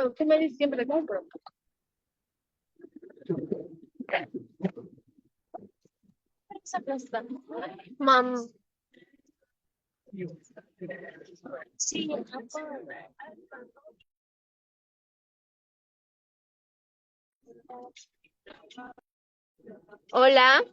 ¿Qué me dices? Siempre compro. Esa plasta. Mam. Sí, en Japón. Hola.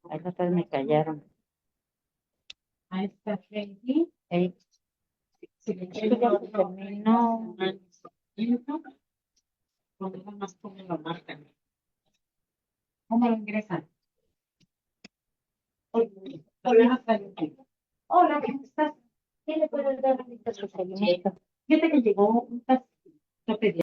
Ahí atrás me callaron. Ahí está Heidi. Ey, si le quiero ya se terminó. ¿Dónde más cómo lo marcan? ¿Cómo lo ingresan? Hola, Natalia. Hola, ¿cómo estás? ¿Qué le puedes dar ahorita su seguimiento? Fíjate que llegó un paciente.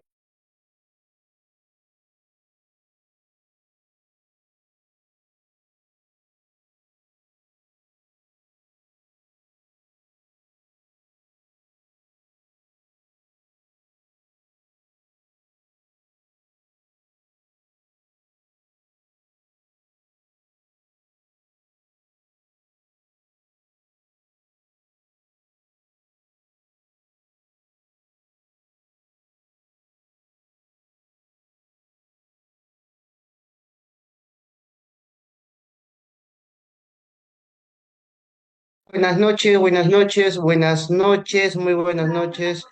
Buenas noches, buenas noches, buenas noches, muy buenas noches,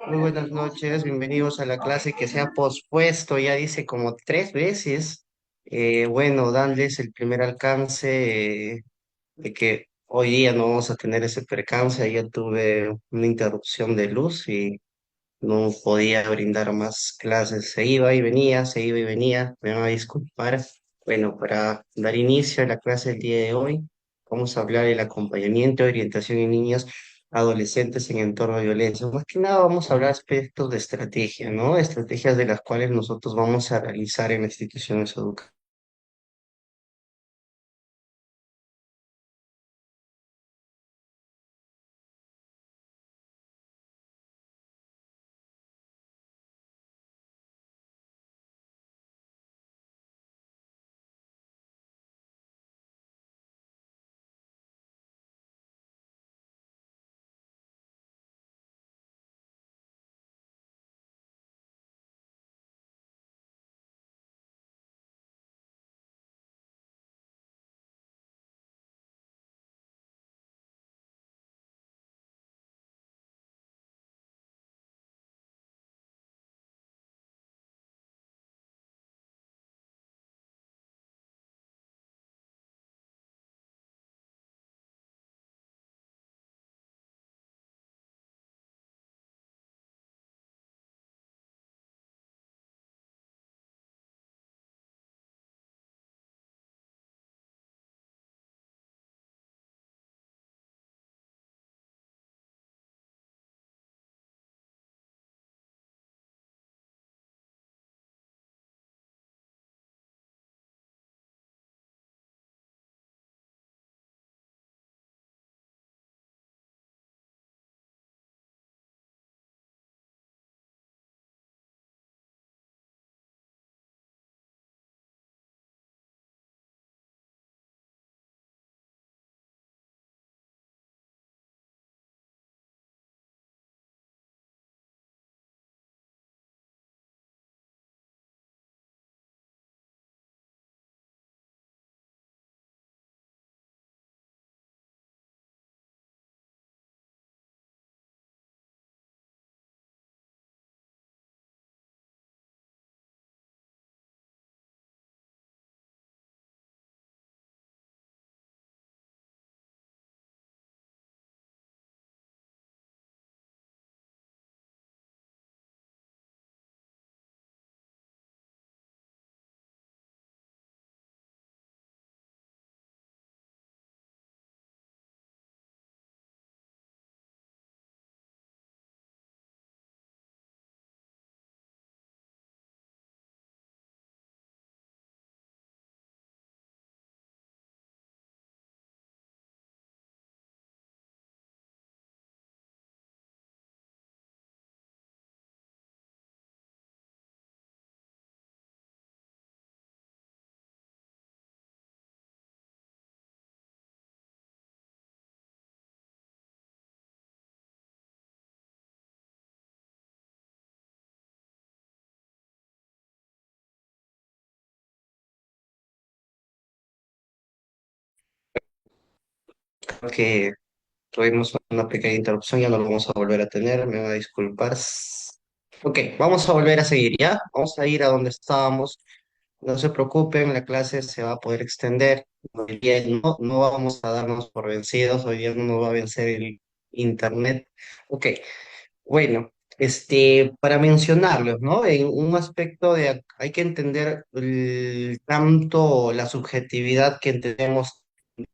muy buenas noches. Bienvenidos a la clase que se ha pospuesto, ya dice como 3 veces. Bueno, darles el primer alcance de que hoy día no vamos a tener ese percance. Ayer tuve una interrupción de luz y no podía brindar más clases. Se iba y venía, se iba y venía. Me van a disculpar. Bueno, para dar inicio a la clase del día de hoy, vamos a hablar del acompañamiento y orientación en niños adolescentes en entorno de violencia. Más que nada vamos a hablar aspectos de estrategia, ¿no? Estrategias de las cuales nosotros vamos a realizar en las instituciones educativas. que tuvimos una pequeña interrupción, ya no lo vamos a volver a tener, me va a disculpar. Ok, vamos a volver a seguir, ¿ya? Vamos a ir a donde estábamos. No se preocupen, la clase se va a poder extender. Hoy día no vamos a darnos por vencidos, hoy día no nos va a vencer el internet. Ok, bueno, para mencionarlos, ¿no? En un aspecto de, hay que entender tanto la subjetividad que entendemos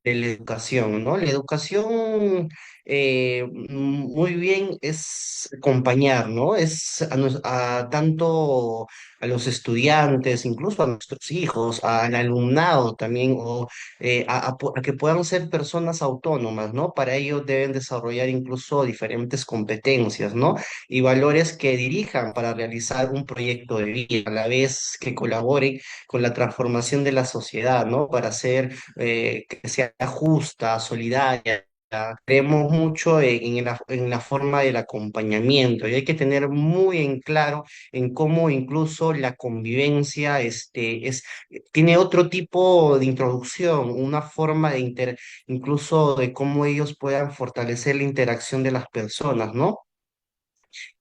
de la educación, ¿no? La educación, muy bien, es acompañar, ¿no? Es a tanto a los estudiantes, incluso a nuestros hijos, al alumnado también, o a que puedan ser personas autónomas, ¿no? Para ello deben desarrollar incluso diferentes competencias, ¿no? Y valores que dirijan para realizar un proyecto de vida, a la vez que colaboren con la transformación de la sociedad, ¿no? Para hacer que sea justa, solidaria. Creemos mucho en la forma del acompañamiento y hay que tener muy en claro en cómo incluso la convivencia tiene otro tipo de introducción, una forma incluso de cómo ellos puedan fortalecer la interacción de las personas, ¿no?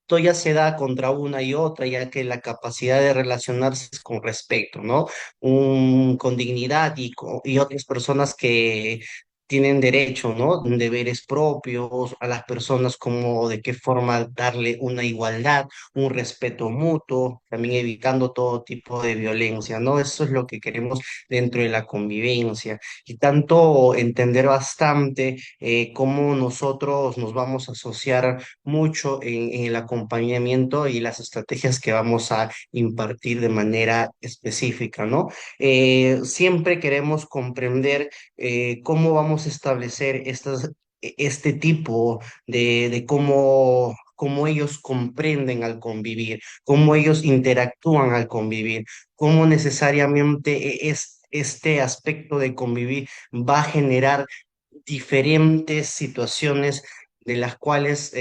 Esto ya se da contra una y otra, ya que la capacidad de relacionarse es con respeto, ¿no? Con dignidad y otras personas que tienen derecho, ¿no? Deberes propios a las personas, como de qué forma darle una igualdad, un respeto mutuo, también evitando todo tipo de violencia, ¿no? Eso es lo que queremos dentro de la convivencia y tanto entender bastante cómo nosotros nos vamos a asociar mucho en el acompañamiento y las estrategias que vamos a impartir de manera específica, ¿no? Siempre queremos comprender cómo vamos a establecer este tipo de cómo ellos comprenden al convivir, cómo ellos interactúan al convivir, cómo necesariamente este aspecto de convivir va a generar diferentes situaciones de las cuales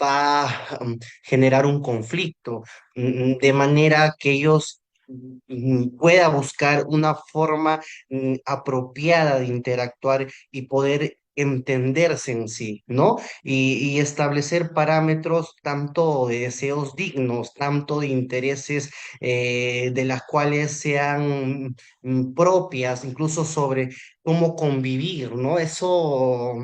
va a generar un conflicto, de manera que ellos pueda buscar una forma apropiada de interactuar y poder entenderse en sí, ¿no? Y establecer parámetros tanto de deseos dignos, tanto de intereses de las cuales sean propias, incluso sobre cómo convivir, ¿no? Eso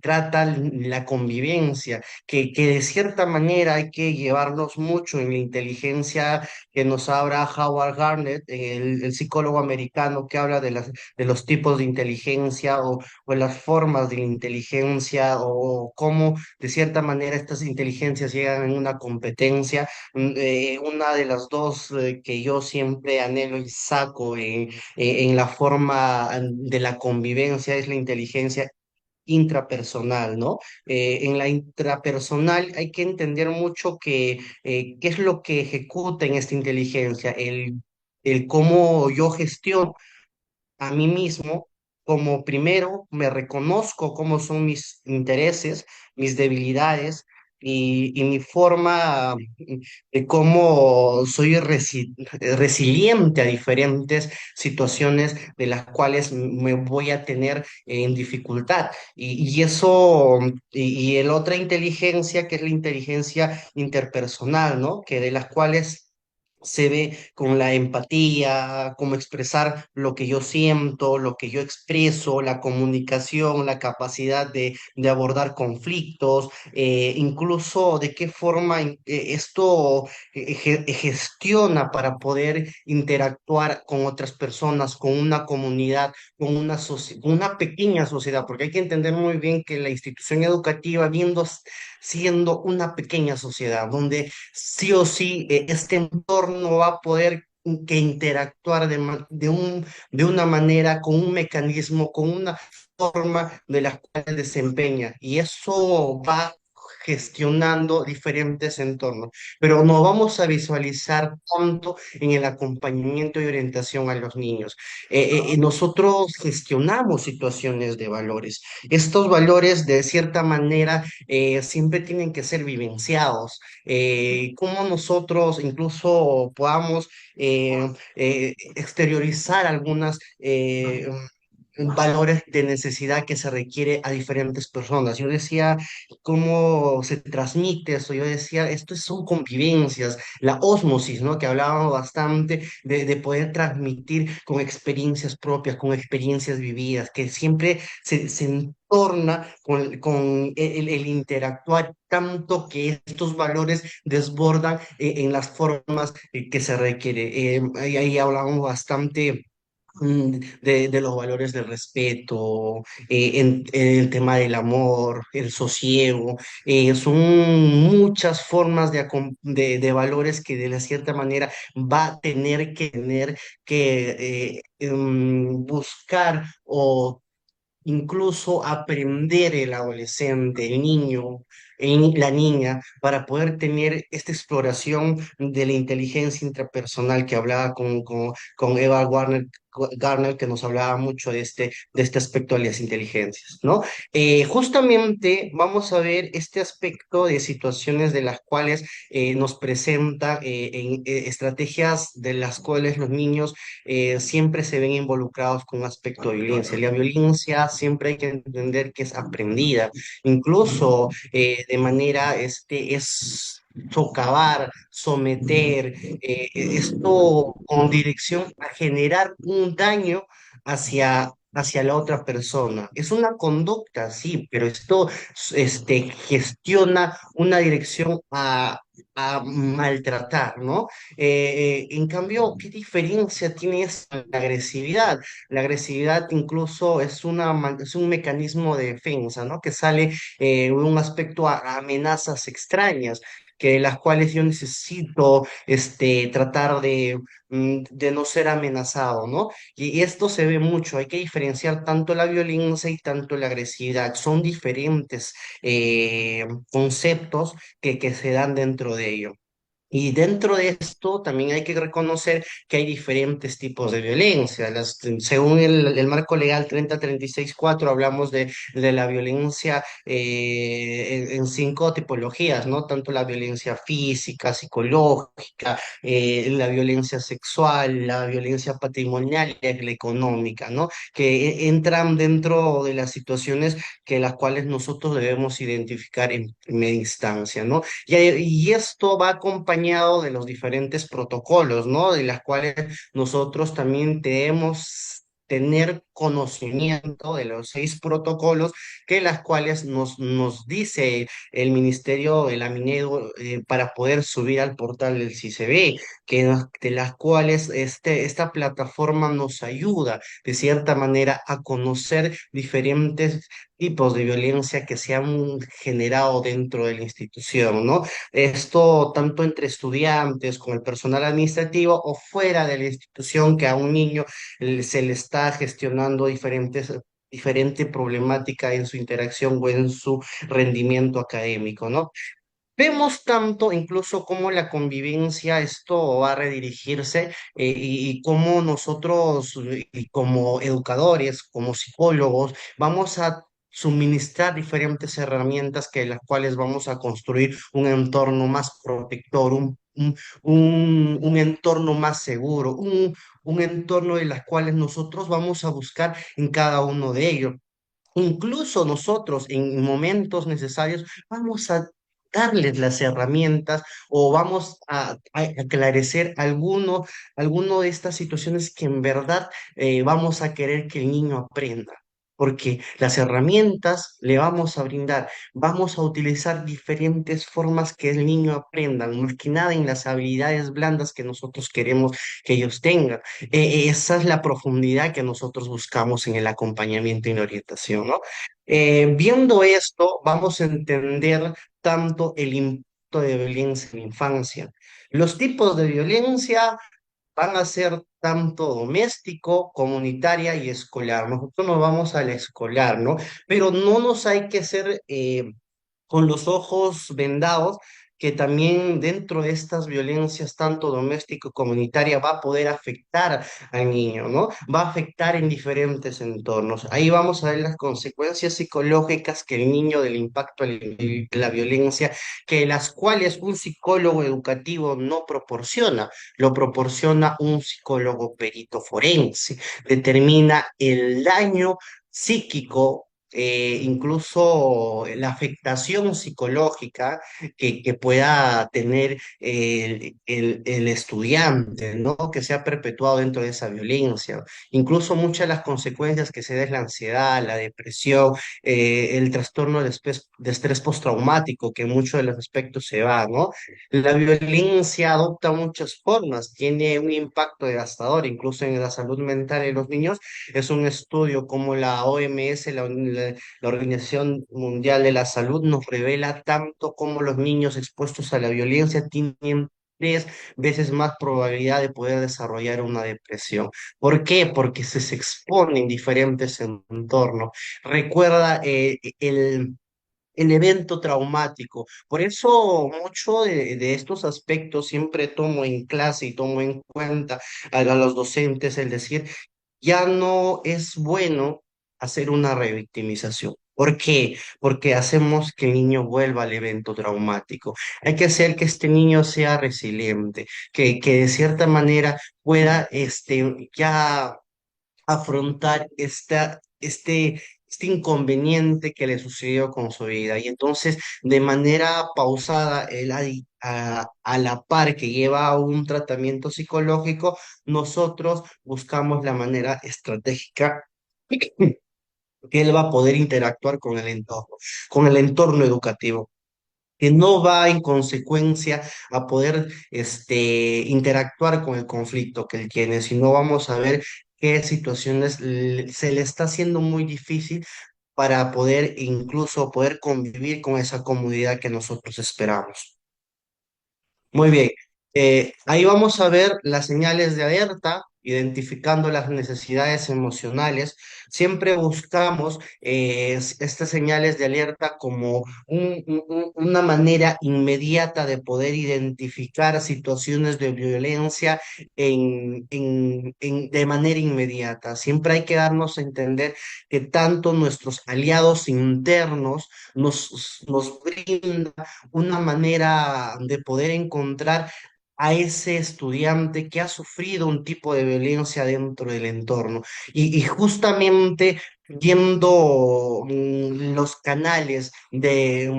trata la convivencia, que de cierta manera hay que llevarnos mucho en la inteligencia que nos habla Howard Garnett, el psicólogo americano que habla de los tipos de inteligencia o las formas de la inteligencia o cómo de cierta manera estas inteligencias llegan en una competencia. Una de las dos que yo siempre anhelo y saco en la forma de la convivencia es la inteligencia intrapersonal, ¿no? En la intrapersonal hay que entender mucho qué es lo que ejecuta en esta inteligencia, el cómo yo gestiono a mí mismo, como primero me reconozco cómo son mis intereses, mis debilidades y mi forma de cómo soy resiliente a diferentes situaciones de las cuales me voy a tener en dificultad. Y eso, y el otra inteligencia, que es la inteligencia interpersonal, ¿no? Que de las cuales se ve con la empatía, cómo expresar lo que yo siento, lo que yo expreso, la comunicación, la capacidad de abordar conflictos, incluso de qué forma esto gestiona para poder interactuar con otras personas, con una comunidad, con una pequeña sociedad, porque hay que entender muy bien que la institución educativa, siendo una pequeña sociedad, donde sí o sí este entorno va a poder que interactuar de una manera, con un mecanismo, con una forma de la cual desempeña. Y eso va gestionando diferentes entornos, pero no vamos a visualizar tanto en el acompañamiento y orientación a los niños. Nosotros gestionamos situaciones de valores. Estos valores, de cierta manera, siempre tienen que ser vivenciados. Cómo nosotros incluso podamos exteriorizar algunas valores de necesidad que se requiere a diferentes personas. Yo decía, ¿cómo se transmite eso? Yo decía, esto son convivencias, la ósmosis, ¿no? Que hablábamos bastante de poder transmitir con experiencias propias, con experiencias vividas, que siempre se entorna con el interactuar tanto que estos valores desbordan en las formas que se requiere. Ahí hablábamos bastante de los valores del respeto, en el tema del amor, el sosiego, son muchas formas de valores que de la cierta manera va a tener que buscar o incluso aprender el adolescente, el niño, la niña, para poder tener esta exploración de la inteligencia intrapersonal que hablaba con Eva Garner, que nos hablaba mucho de este aspecto de las inteligencias, ¿no? Justamente vamos a ver este aspecto de situaciones de las cuales nos presenta estrategias de las cuales los niños siempre se ven involucrados con un aspecto de violencia. La violencia siempre hay que entender que es aprendida, incluso de manera, es socavar, someter, esto con dirección a generar un daño hacia la otra persona. Es una conducta, sí, pero esto gestiona una dirección a maltratar, ¿no? En cambio, ¿qué diferencia tiene la agresividad? La agresividad incluso es un mecanismo de defensa, ¿no? Que sale un aspecto a amenazas extrañas, que las cuales yo necesito tratar de no ser amenazado, ¿no? Y esto se ve mucho, hay que diferenciar tanto la violencia y tanto la agresividad. Son diferentes conceptos que se dan dentro de ello. Y dentro de esto también hay que reconocer que hay diferentes tipos de violencia. Según el marco legal 3036-4 hablamos de la violencia en cinco tipologías, ¿no? Tanto la violencia física, psicológica, la violencia sexual, la violencia patrimonial y la económica, ¿no? Que entran dentro de las situaciones que las cuales nosotros debemos identificar en primera instancia, ¿no? Y esto va acompañado de los diferentes protocolos, ¿no? De las cuales nosotros también debemos tener conocimiento de los 6 protocolos que las cuales nos dice el Ministerio de la Minedo para poder subir al portal del CICB, de las cuales esta plataforma nos ayuda de cierta manera a conocer diferentes tipos de violencia que se han generado dentro de la institución, ¿no? Esto tanto entre estudiantes, con el personal administrativo o fuera de la institución que a un niño se le está gestionando diferente problemática en su interacción o en su rendimiento académico, ¿no? Vemos tanto incluso cómo la convivencia, esto va a redirigirse y cómo nosotros y como educadores, como psicólogos, vamos a suministrar diferentes herramientas que las cuales vamos a construir un entorno más protector, un entorno más seguro, un entorno de las cuales nosotros vamos a buscar en cada uno de ellos. Incluso nosotros en momentos necesarios vamos a darles las herramientas o vamos a aclarecer alguno de estas situaciones que en verdad vamos a querer que el niño aprenda. Porque las herramientas le vamos a brindar, vamos a utilizar diferentes formas que el niño aprenda, más que nada en las habilidades blandas que nosotros queremos que ellos tengan. Esa es la profundidad que nosotros buscamos en el acompañamiento y la orientación, ¿no? Viendo esto, vamos a entender tanto el impacto de violencia en la infancia. Los tipos de violencia van a ser tanto doméstico, comunitaria y escolar. Nosotros nos vamos al escolar, ¿no? Pero no nos hay que ser con los ojos vendados que también dentro de estas violencias, tanto doméstica como comunitaria, va a poder afectar al niño, ¿no? Va a afectar en diferentes entornos. Ahí vamos a ver las consecuencias psicológicas que el niño del impacto de la violencia, que las cuales un psicólogo educativo no proporciona, lo proporciona un psicólogo perito forense, determina el daño psíquico, incluso la afectación psicológica que pueda tener el estudiante, ¿no? Que se ha perpetuado dentro de esa violencia. Incluso muchas de las consecuencias que se da es la ansiedad, la depresión, el trastorno de estrés postraumático, que en muchos de los aspectos se va, ¿no? La violencia adopta muchas formas, tiene un impacto devastador, incluso en la salud mental de los niños. Es un estudio como la OMS, la Organización Mundial de la Salud, nos revela tanto como los niños expuestos a la violencia tienen 3 veces más probabilidad de poder desarrollar una depresión. ¿Por qué? Porque se expone en diferentes entornos. Recuerda el evento traumático. Por eso mucho de estos aspectos siempre tomo en clase y tomo en cuenta a los docentes el decir, ya no es bueno hacer una revictimización. ¿Por qué? Porque hacemos que el niño vuelva al evento traumático. Hay que hacer que este niño sea resiliente, que de cierta manera pueda ya afrontar este inconveniente que le sucedió con su vida. Y entonces, de manera pausada, a la par que lleva un tratamiento psicológico, nosotros buscamos la manera estratégica que él va a poder interactuar con el entorno educativo, que no va en consecuencia a poder interactuar con el conflicto que él tiene, sino vamos a ver qué situaciones se le está haciendo muy difícil para poder incluso poder convivir con esa comunidad que nosotros esperamos. Muy bien. Ahí vamos a ver las señales de alerta, identificando las necesidades emocionales. Siempre buscamos estas señales de alerta como una manera inmediata de poder identificar situaciones de violencia de manera inmediata. Siempre hay que darnos a entender que tanto nuestros aliados internos nos brindan una manera de poder encontrar a ese estudiante que ha sufrido un tipo de violencia dentro del entorno. Y justamente viendo los canales de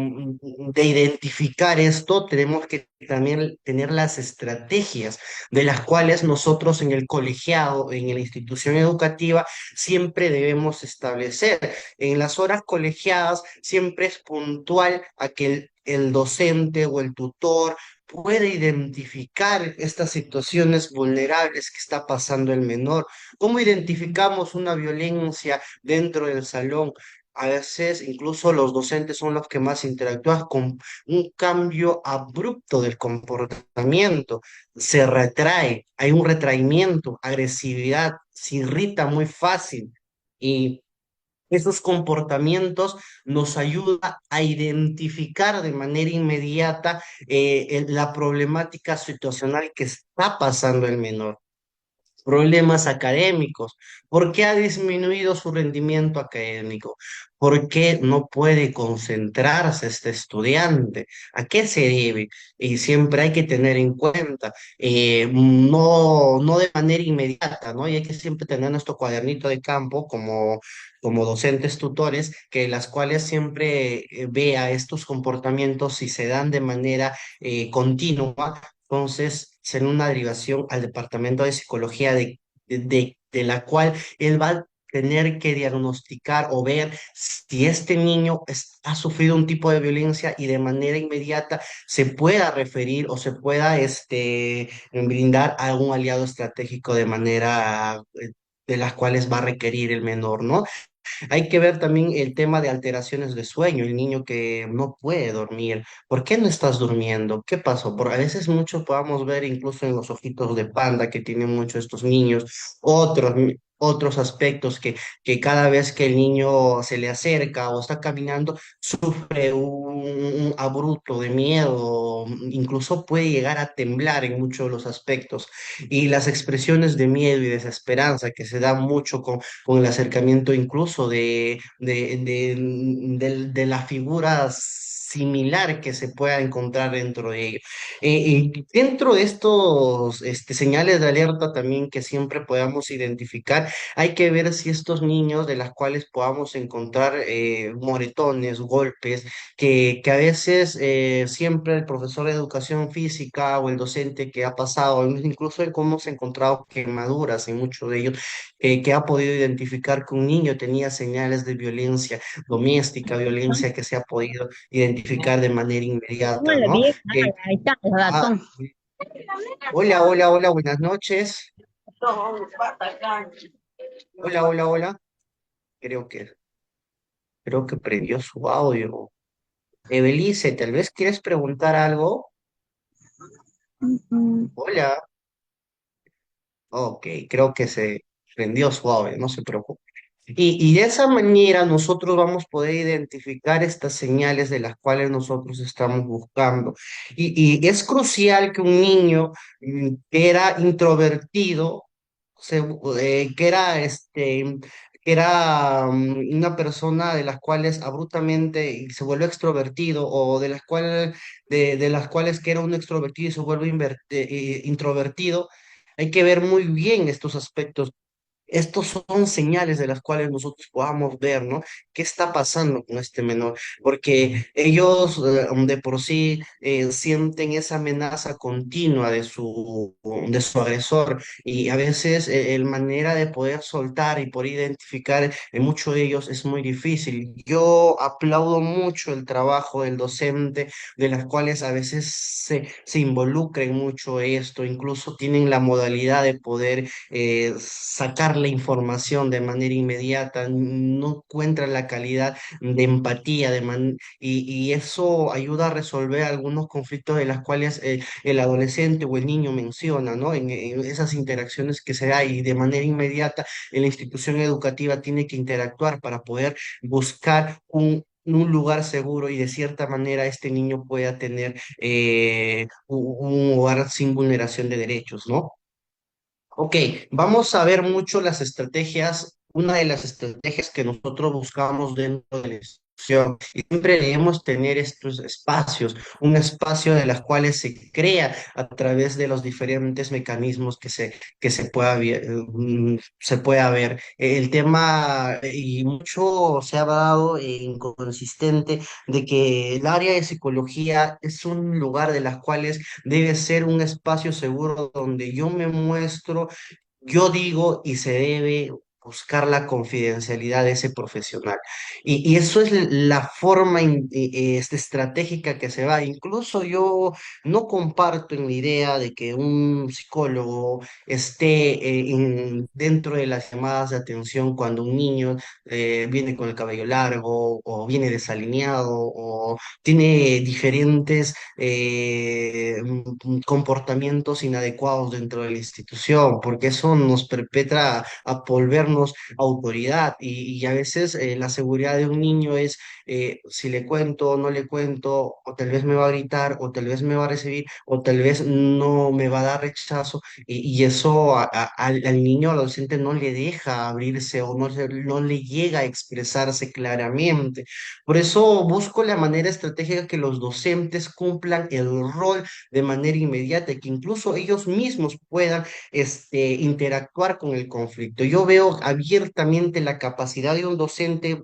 identificar esto, tenemos que también tener las estrategias de las cuales nosotros en el colegiado, en la institución educativa, siempre debemos establecer. En las horas colegiadas siempre es puntual a que el docente o el tutor puede identificar estas situaciones vulnerables que está pasando el menor. ¿Cómo identificamos una violencia dentro del salón? A veces incluso los docentes son los que más interactúan con un cambio abrupto del comportamiento. Se retrae, hay un retraimiento, agresividad, se irrita muy fácil. Y esos comportamientos nos ayuda a identificar de manera inmediata la problemática situacional que está pasando el menor. Problemas académicos. ¿Por qué ha disminuido su rendimiento académico? ¿Por qué no puede concentrarse este estudiante? ¿A qué se debe? Y siempre hay que tener en cuenta, no de manera inmediata, ¿no? Y hay que siempre tener nuestro cuadernito de campo como docentes tutores, que las cuales siempre vea estos comportamientos si se dan de manera continua. Entonces, será una derivación al departamento de psicología de la cual él va a tener que diagnosticar o ver si este niño ha sufrido un tipo de violencia y de manera inmediata se pueda referir o se pueda brindar a algún aliado estratégico de manera de las cuales va a requerir el menor, ¿no? Hay que ver también el tema de alteraciones de sueño, el niño que no puede dormir. ¿Por qué no estás durmiendo? ¿Qué pasó? Por a veces mucho podamos ver incluso en los ojitos de panda que tienen muchos estos niños, otros. otros aspectos que cada vez que el niño se le acerca o está caminando, sufre un abrupto de miedo, incluso puede llegar a temblar en muchos de los aspectos. Y las expresiones de miedo y desesperanza que se dan mucho con el acercamiento incluso de la figura similar que se pueda encontrar dentro de ellos. Y dentro de estos señales de alerta también que siempre podamos identificar, hay que ver si estos niños de las cuales podamos encontrar moretones, golpes, que a veces siempre el profesor de educación física o el docente que ha pasado, incluso hemos encontrado quemaduras en muchos de ellos, que ha podido identificar que un niño tenía señales de violencia doméstica, violencia que se ha podido identificar de manera inmediata, Hola, ¿no? vieja. Ahí está el Ah, ratón. hola, hola, hola, buenas noches. Hola, hola, hola. Creo que, creo que prendió su audio. Evelice, tal vez quieres preguntar algo. Hola. Ok, creo que se prendió su audio, no se preocupe. Y de esa manera nosotros vamos a poder identificar estas señales de las cuales nosotros estamos buscando. Y es crucial que un niño que era introvertido, que era, que era una persona de las cuales abruptamente se vuelve extrovertido o de las cuales que era un extrovertido y se vuelve introvertido, hay que ver muy bien estos aspectos. Estos son señales de las cuales nosotros podamos ver, ¿no? ¿Qué está pasando con este menor? Porque ellos de por sí sienten esa amenaza continua de su agresor y a veces el manera de poder soltar y poder identificar en muchos de ellos es muy difícil. Yo aplaudo mucho el trabajo del docente, de las cuales a veces se involucra en mucho esto, incluso tienen la modalidad de poder sacar la información de manera inmediata, no encuentran la calidad de empatía y eso ayuda a resolver algunos conflictos de las cuales el adolescente o el niño menciona, ¿no? En esas interacciones que se da y de manera inmediata la institución educativa tiene que interactuar para poder buscar un lugar seguro y de cierta manera este niño pueda tener un hogar sin vulneración de derechos, ¿no? Ok, vamos a ver mucho las estrategias, una de las estrategias que nosotros buscamos dentro de la institución. Y siempre debemos tener estos espacios, un espacio de las cuales se crea a través de los diferentes mecanismos que se pueda ver. El tema, y mucho se ha dado inconsistente, de que el área de psicología es un lugar de las cuales debe ser un espacio seguro donde yo me muestro, yo digo y se debe buscar la confidencialidad de ese profesional. Y eso es la forma estratégica que se va. Incluso yo no comparto en la idea de que un psicólogo esté dentro de las llamadas de atención cuando un niño viene con el cabello largo o viene desalineado o tiene diferentes comportamientos inadecuados dentro de la institución, porque eso nos perpetra a volvernos autoridad y a veces la seguridad de un niño es si le cuento o no le cuento, o tal vez me va a gritar, o tal vez me va a recibir, o tal vez no me va a dar rechazo, y eso al niño, al adolescente no le deja abrirse o no le llega a expresarse claramente. Por eso busco la manera estratégica que los docentes cumplan el rol de manera inmediata y que incluso ellos mismos puedan interactuar con el conflicto. Yo veo abiertamente la capacidad de un docente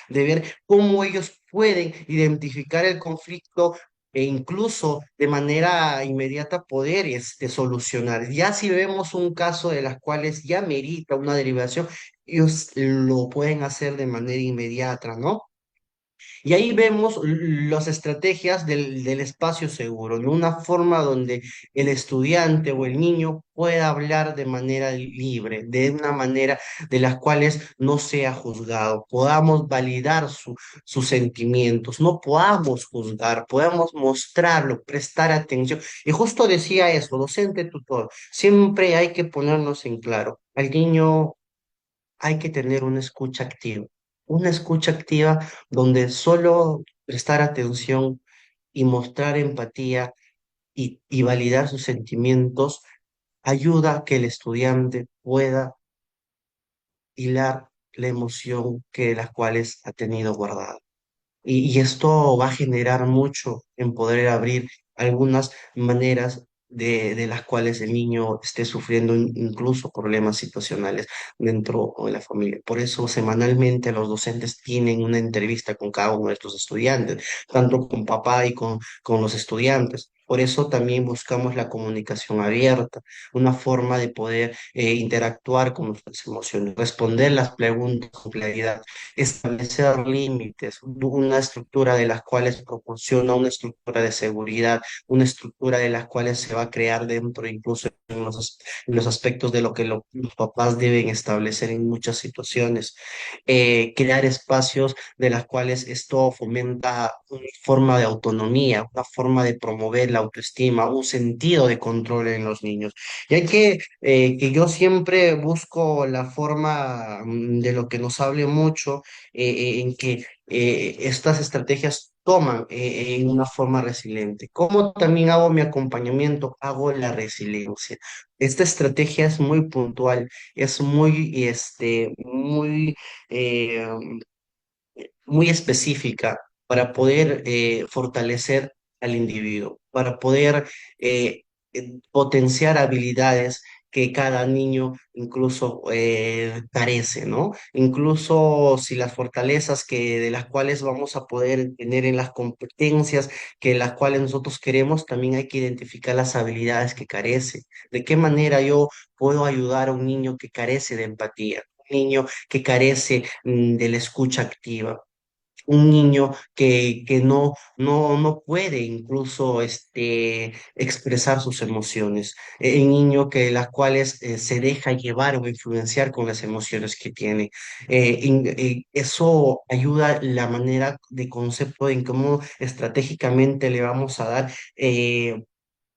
de ver cómo ellos pueden identificar el conflicto e incluso de manera inmediata poder solucionar. Ya si vemos un caso de las cuales ya merita una derivación, ellos lo pueden hacer de manera inmediata, ¿no? Y ahí vemos las estrategias del espacio seguro, ¿no? Una forma donde el estudiante o el niño pueda hablar de manera libre, de una manera de las cuales no sea juzgado, podamos validar sus sentimientos, no podamos juzgar, podamos mostrarlo, prestar atención. Y justo decía eso, docente, tutor, siempre hay que ponernos en claro. Al niño hay que tener una escucha activa donde solo prestar atención y mostrar empatía y validar sus sentimientos ayuda a que el estudiante pueda hilar la emoción que las cuales ha tenido guardada. Y esto va a generar mucho en poder abrir algunas maneras de las cuales el niño esté sufriendo incluso problemas situacionales dentro de la familia. Por eso semanalmente los docentes tienen una entrevista con cada uno de estos estudiantes, tanto con papá y con los estudiantes. Por eso también buscamos la comunicación abierta, una forma de poder interactuar con nuestras emociones, responder las preguntas con claridad, establecer límites, una estructura de las cuales proporciona una estructura de seguridad, una estructura de las cuales se va a crear dentro, incluso en los aspectos de lo que los papás deben establecer en muchas situaciones, crear espacios de las cuales esto fomenta una forma de autonomía, una forma de promover la autoestima, un sentido de control en los niños. Y hay que yo siempre busco la forma de lo que nos hable mucho en que estas estrategias toman en una forma resiliente. ¿Cómo también hago mi acompañamiento? Hago la resiliencia. Esta estrategia es muy puntual, es muy, eh, muy específica para poder fortalecer al individuo, para poder potenciar habilidades que cada niño incluso carece, ¿no? Incluso si las fortalezas de las cuales vamos a poder tener en las competencias que las cuales nosotros queremos, también hay que identificar las habilidades que carece. ¿De qué manera yo puedo ayudar a un niño que carece de empatía? Un niño que carece de la escucha activa, un niño que no puede incluso expresar sus emociones, un niño que las cuales se deja llevar o influenciar con las emociones que tiene. Eso ayuda la manera de concepto en cómo estratégicamente le vamos a dar.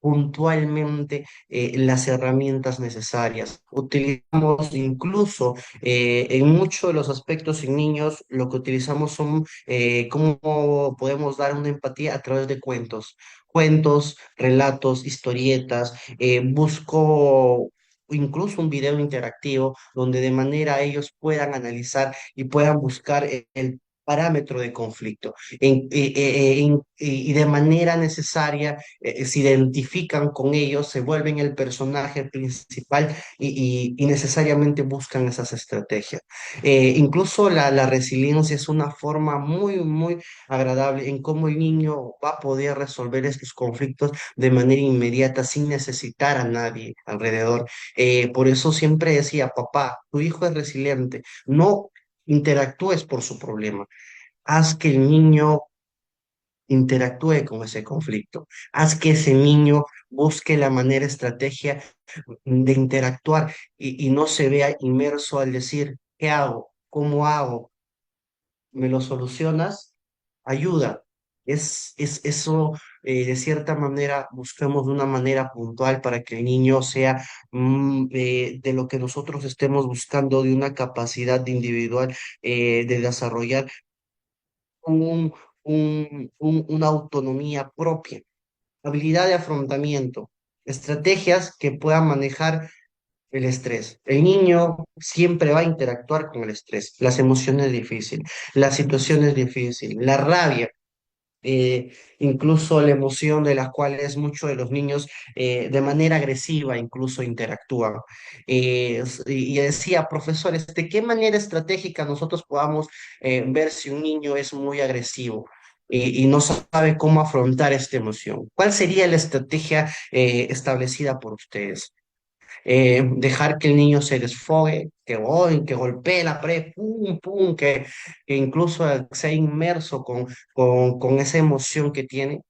Puntualmente las herramientas necesarias. Utilizamos incluso en muchos de los aspectos en niños, lo que utilizamos son cómo podemos dar una empatía a través de cuentos. Cuentos, relatos, historietas. Busco incluso un video interactivo donde de manera ellos puedan analizar y puedan buscar el parámetro de conflicto y de manera necesaria se identifican con ellos, se vuelven el personaje principal y necesariamente buscan esas estrategias. Incluso la resiliencia es una forma muy agradable en cómo el niño va a poder resolver estos conflictos de manera inmediata sin necesitar a nadie alrededor. Por eso siempre decía, papá, tu hijo es resiliente, no interactúes por su problema, haz que el niño interactúe con ese conflicto. Haz que ese niño busque la manera, estrategia de interactuar y no se vea inmerso al decir, ¿qué hago? ¿Cómo hago? ¿Me lo solucionas? Ayuda. Es eso, de cierta manera, buscamos de una manera puntual para que el niño sea de lo que nosotros estemos buscando, de una capacidad de individual de desarrollar un, una autonomía propia, habilidad de afrontamiento, estrategias que puedan manejar el estrés. El niño siempre va a interactuar con el estrés, las emociones difíciles, la situación es difícil, la rabia. Incluso la emoción de las cuales muchos de los niños de manera agresiva incluso interactúan. Y decía, profesores, ¿de qué manera estratégica nosotros podamos ver si un niño es muy agresivo? Y no sabe cómo afrontar esta emoción. ¿Cuál sería la estrategia establecida por ustedes? Dejar que el niño se desfogue, que golpee la pared, pum, pum, que incluso sea inmerso con esa emoción que tiene.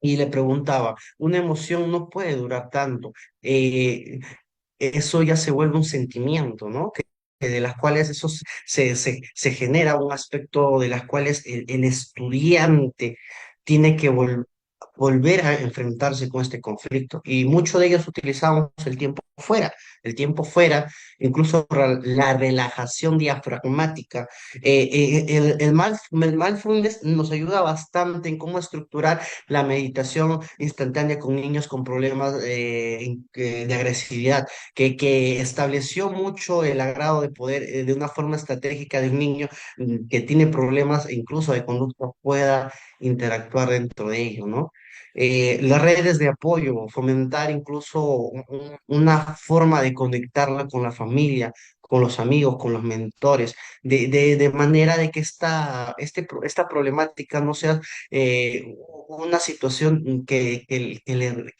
Y le preguntaba, una emoción no puede durar tanto. Eso ya se vuelve un sentimiento, ¿no? Que de las cuales eso se genera un aspecto de las cuales el estudiante tiene que volver a enfrentarse con este conflicto. Y muchos de ellos utilizamos el tiempo fuera, incluso la relajación diafragmática. El mindfulness nos ayuda bastante en cómo estructurar la meditación instantánea con niños con problemas de agresividad, que estableció mucho el agrado de poder, de una forma estratégica de un niño que tiene problemas incluso de conducta pueda interactuar dentro de ello, ¿no? Las redes de apoyo, fomentar incluso una forma de conectarla con la familia, con los amigos, con los mentores, de manera de que esta problemática no sea una situación que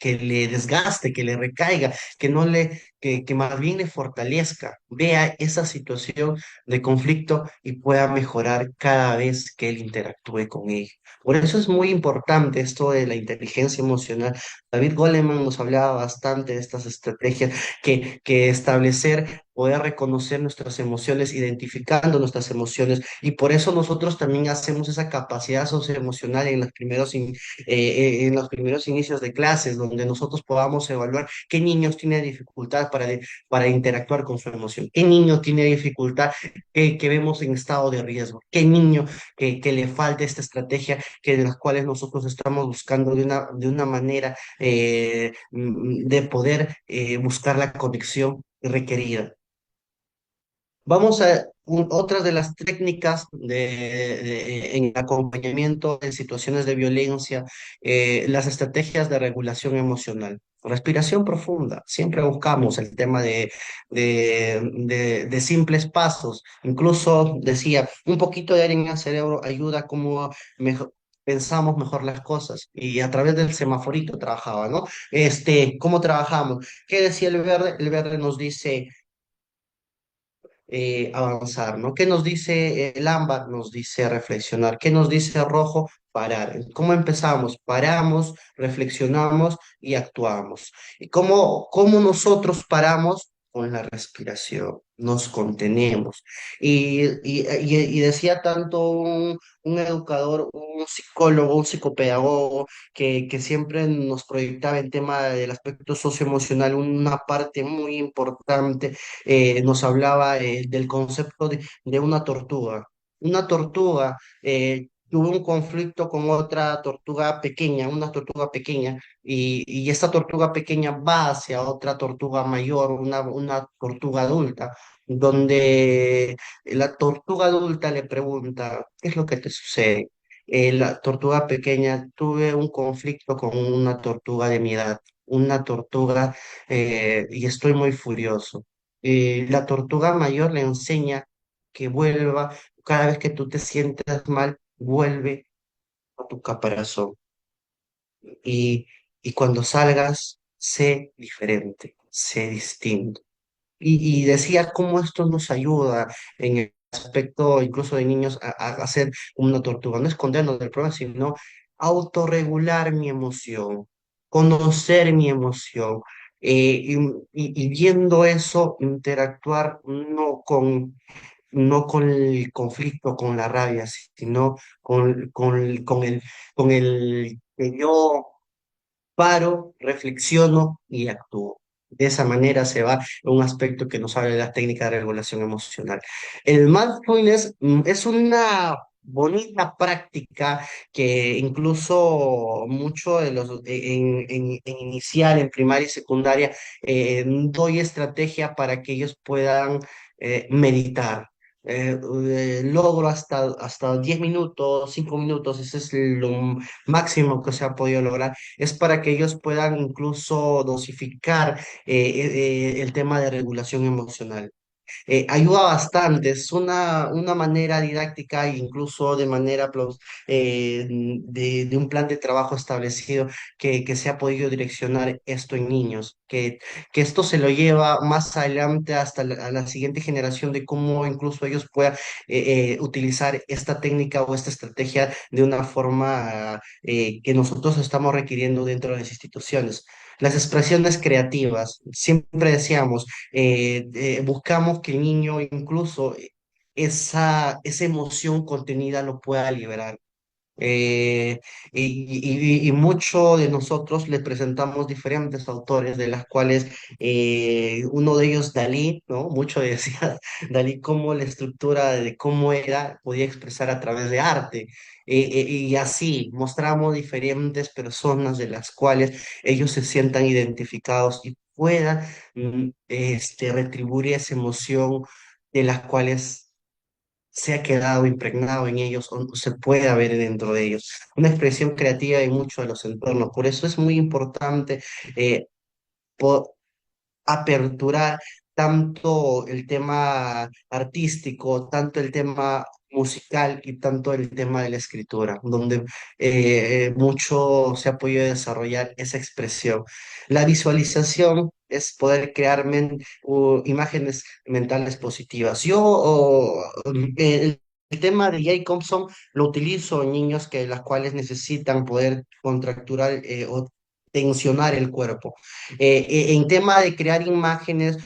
le desgaste, que le recaiga, que más bien le fortalezca, vea esa situación de conflicto y pueda mejorar cada vez que él interactúe con ella. Por eso es muy importante esto de la inteligencia emocional. David Goleman nos hablaba bastante de estas estrategias que establecer, poder reconocer nuestras emociones, identificando nuestras emociones, y por eso nosotros también hacemos esa capacidad socioemocional en los primeros inicios de clases, donde nosotros podamos evaluar qué niños tienen dificultad para interactuar con su emoción, qué niño tiene dificultad que vemos en estado de riesgo, qué niño que le falta esta estrategia de las cuales nosotros estamos buscando de una manera de poder buscar la conexión requerida. Vamos a otras de las técnicas en acompañamiento en situaciones de violencia, las estrategias de regulación emocional. Respiración profunda. Siempre buscamos el tema de simples pasos. Incluso decía, un poquito de aire en el cerebro ayuda como mejor. Pensamos mejor las cosas y a través del semaforito trabajaba, ¿no? ¿Cómo trabajamos? ¿Qué decía el verde? El verde nos dice avanzar, ¿no? ¿Qué nos dice el ámbar? Nos dice reflexionar. ¿Qué nos dice el rojo? Parar. ¿Cómo empezamos? Paramos, reflexionamos y actuamos. ¿Y cómo nosotros paramos? Con la respiración, nos contenemos. Y decía tanto un educador, un psicólogo, un psicopedagogo, que siempre nos proyectaba el tema del aspecto socioemocional, una parte muy importante nos hablaba del concepto de una tortuga. Una tortuga tuvo un conflicto con otra tortuga pequeña, una tortuga pequeña, y esta tortuga pequeña va hacia otra tortuga mayor, una tortuga adulta, donde la tortuga adulta le pregunta, ¿qué es lo que te sucede? La tortuga pequeña, tuve un conflicto con una tortuga de mi edad, una tortuga, y estoy muy furioso. La tortuga mayor le enseña que vuelva, cada vez que tú te sientas mal, vuelve a tu caparazón. Y, y cuando salgas, sé diferente, sé distinto. Y decía cómo esto nos ayuda en el aspecto incluso de niños a hacer una tortuga, no escondernos del problema, sino autorregular mi emoción, conocer mi emoción, y viendo eso, interactuar no con el conflicto, con la rabia, sino con el que yo paro, reflexiono y actúo. De esa manera se va a un aspecto que nos habla de la técnica de regulación emocional. El mindfulness es una bonita práctica que incluso mucho de en inicial, en primaria y secundaria, doy estrategia para que ellos puedan meditar. Logro hasta 10 minutos, 5 minutos, ese es lo máximo que se ha podido lograr, es para que ellos puedan incluso dosificar el tema de regulación emocional. Ayuda bastante, es una manera didáctica e incluso de manera de un plan de trabajo establecido que se ha podido direccionar esto en niños, que esto se lo lleva más adelante hasta a la siguiente generación de cómo incluso ellos puedan utilizar esta técnica o esta estrategia de una forma que nosotros estamos requiriendo dentro de las instituciones. Las expresiones creativas, siempre decíamos, buscamos que el niño incluso esa emoción contenida lo pueda liberar. Y mucho de nosotros le presentamos diferentes autores, de las cuales uno de ellos, Dalí, ¿no? Mucho decía Dalí cómo la estructura de cómo era podía expresar a través de arte. Y así mostramos diferentes personas de las cuales ellos se sientan identificados y puedan retribuir esa emoción de las cuales se ha quedado impregnado en ellos o se puede ver dentro de ellos. Una expresión creativa en muchos de los entornos. Por eso es muy importante eh, po- aperturar tanto el tema artístico, tanto el tema musical y tanto el tema de la escritura, donde mucho se ha podido desarrollar esa expresión. La visualización es poder crear imágenes mentales positivas. El tema de Jay Thompson lo utilizo en niños que las cuales necesitan poder contracturar o tensionar el cuerpo. En tema de crear imágenes,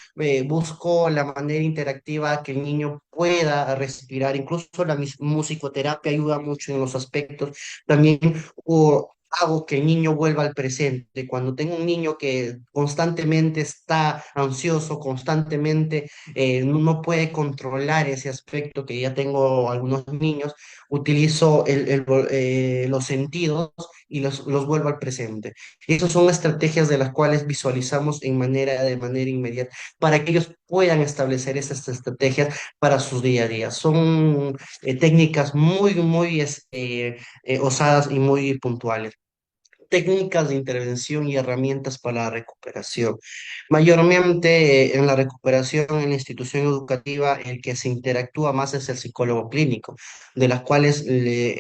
busco la manera interactiva que el niño pueda respirar. Incluso la musicoterapia ayuda mucho en los aspectos. También hago que el niño vuelva al presente. Cuando tengo un niño que constantemente está ansioso, constantemente no puede controlar ese aspecto, que ya tengo algunos niños, utilizo los sentidos y los vuelvo al presente. Esas son estrategias de las cuales visualizamos de manera inmediata para que ellos puedan establecer esas estrategias para su día a día. Son técnicas muy osadas y muy puntuales. Técnicas de intervención y herramientas para la recuperación. Mayormente en la recuperación en la institución educativa, el que se interactúa más es el psicólogo clínico, de las cuales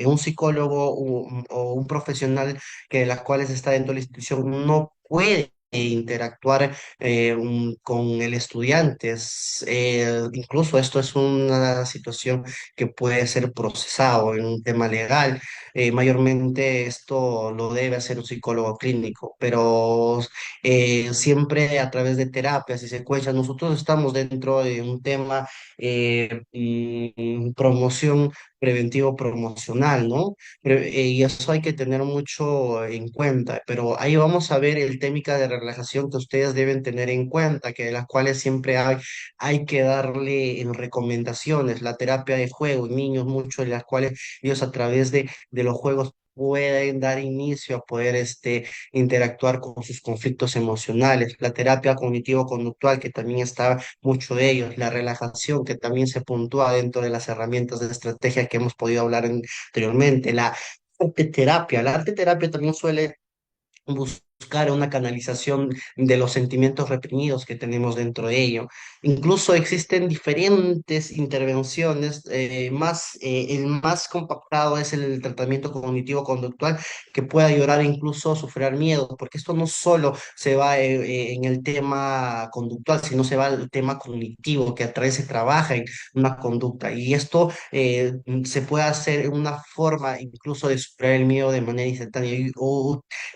un psicólogo o un profesional que de las cuales está dentro de la institución no puede interactuar con el estudiante. Incluso esto es una situación que puede ser procesado en un tema legal. Mayormente esto lo debe hacer un psicólogo clínico, pero siempre a través de terapias y secuencias. Nosotros estamos dentro de un tema promoción preventivo promocional, ¿no? Y eso hay que tener mucho en cuenta, pero ahí vamos a ver el técnica de relajación que ustedes deben tener en cuenta, que de las cuales siempre hay que darle en recomendaciones, la terapia de juego, niños, muchos de las cuales ellos a través de los juegos pueden dar inicio a poder interactuar con sus conflictos emocionales, la terapia cognitivo-conductual, que también está mucho de ellos, la relajación, que también se puntúa dentro de las herramientas de estrategia que hemos podido hablar anteriormente, la arte terapia también suele buscar una canalización de los sentimientos reprimidos que tenemos dentro de ello. Incluso existen diferentes intervenciones, el más compactado es el tratamiento cognitivo-conductual, que puede ayudar incluso a sufrir miedo, porque esto no solo se va en el tema conductual, sino se va al tema cognitivo, que a través se trabaja en una conducta. Y esto se puede hacer en una forma incluso de superar el miedo de manera instantánea.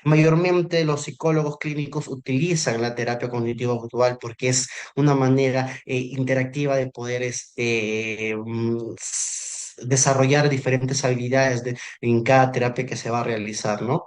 Mayormente los psicólogos clínicos utilizan la terapia cognitivo-conductual porque es una manera interactiva de poder desarrollar diferentes habilidades en cada terapia que se va a realizar, ¿no?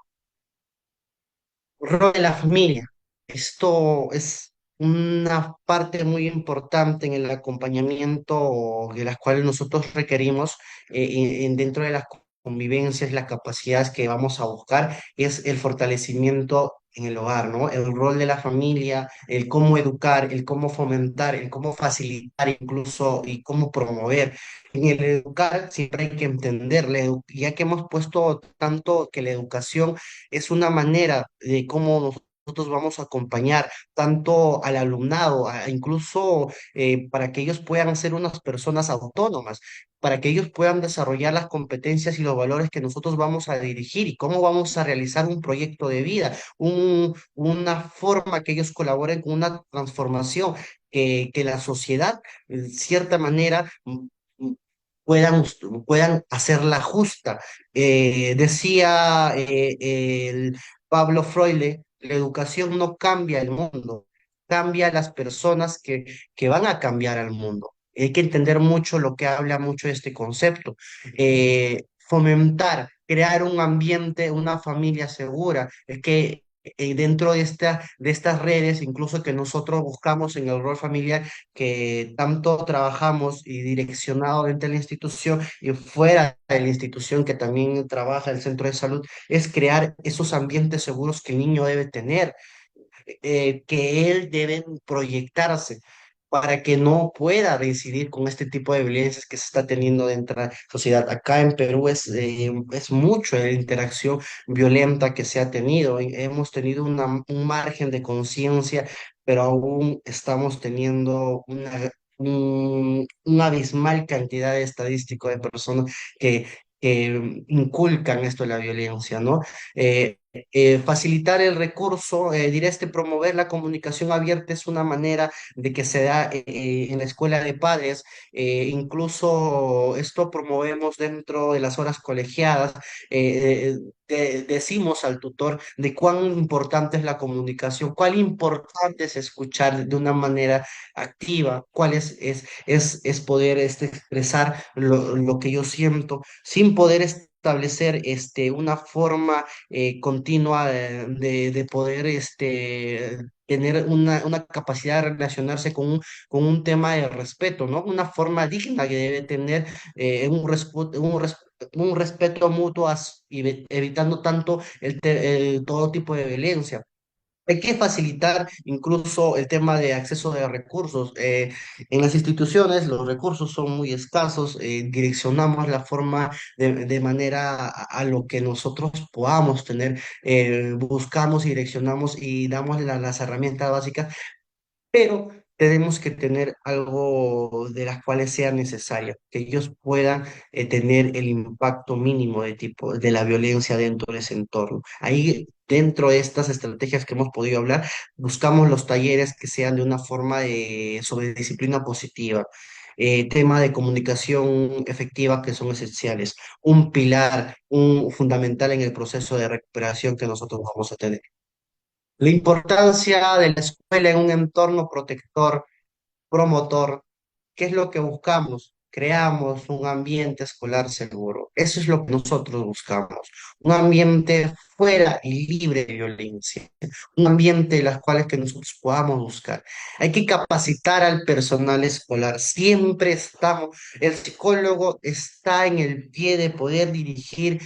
Rol de la familia. Esto es una parte muy importante en el acompañamiento de las cuales nosotros requerimos dentro de las convivencias, las capacidades que vamos a buscar, es el fortalecimiento en el hogar, ¿no? El rol de la familia, el cómo educar, el cómo fomentar, el cómo facilitar incluso y cómo promover. En el educar siempre hay que entender, ya que hemos puesto tanto que la educación es una manera de cómo nosotros vamos a acompañar tanto al alumnado, incluso para que ellos puedan ser unas personas autónomas, para que ellos puedan desarrollar las competencias y los valores que nosotros vamos a dirigir y cómo vamos a realizar un proyecto de vida, una forma que ellos colaboren con una transformación, que la sociedad, de cierta manera, m- puedan, puedan hacerla justa. Decía el Pablo Freire, la educación no cambia el mundo, cambia las personas que van a cambiar al mundo. Hay que entender mucho lo que habla mucho de este concepto. Fomentar crear un ambiente, una familia segura. Es que dentro de estas redes, incluso que nosotros buscamos en el rol familiar, que tanto trabajamos y direccionado dentro de la institución y fuera de la institución que también trabaja el centro de salud, es crear esos ambientes seguros que el niño debe tener, que él debe proyectarse para que no pueda reincidir con este tipo de violencias que se está teniendo dentro de la sociedad. Acá en Perú es mucho la interacción violenta que se ha tenido. Hemos tenido un margen de conciencia, pero aún estamos teniendo una abismal cantidad de estadísticos de personas que inculcan esto de la violencia, ¿no? Facilitar el recurso, diré promover la comunicación abierta es una manera de que se da en la escuela de padres. Incluso esto promovemos dentro de las horas colegiadas. Decimos al tutor de cuán importante es la comunicación, cuán importante es escuchar de una manera activa, cuál es poder expresar lo que yo siento sin poder establecer una forma continua de poder tener una capacidad de relacionarse con un tema de respeto, ¿no? Una forma digna que debe tener un respeto mutuo evitando tanto todo tipo de violencia. Hay que facilitar incluso el tema de acceso de recursos. En las instituciones los recursos son muy escasos, direccionamos la forma de manera a lo que nosotros podamos tener, buscamos y direccionamos y damos las herramientas básicas, pero tenemos que tener algo de las cuales sea necesario, que ellos puedan tener el impacto mínimo de la violencia dentro de ese entorno. Ahí, dentro de estas estrategias que hemos podido hablar, buscamos los talleres que sean de una forma sobre disciplina positiva. Tema de comunicación efectiva que son esenciales, un pilar, un fundamental en el proceso de recuperación que nosotros vamos a tener. La importancia de la escuela en un entorno protector, promotor, ¿qué es lo que buscamos? Creamos un ambiente escolar seguro. Eso es lo que nosotros buscamos. Un ambiente fuera y libre de violencia. Un ambiente en las cuales que nosotros podamos buscar. Hay que capacitar al personal escolar. Siempre estamos, el psicólogo está en el pie de poder dirigir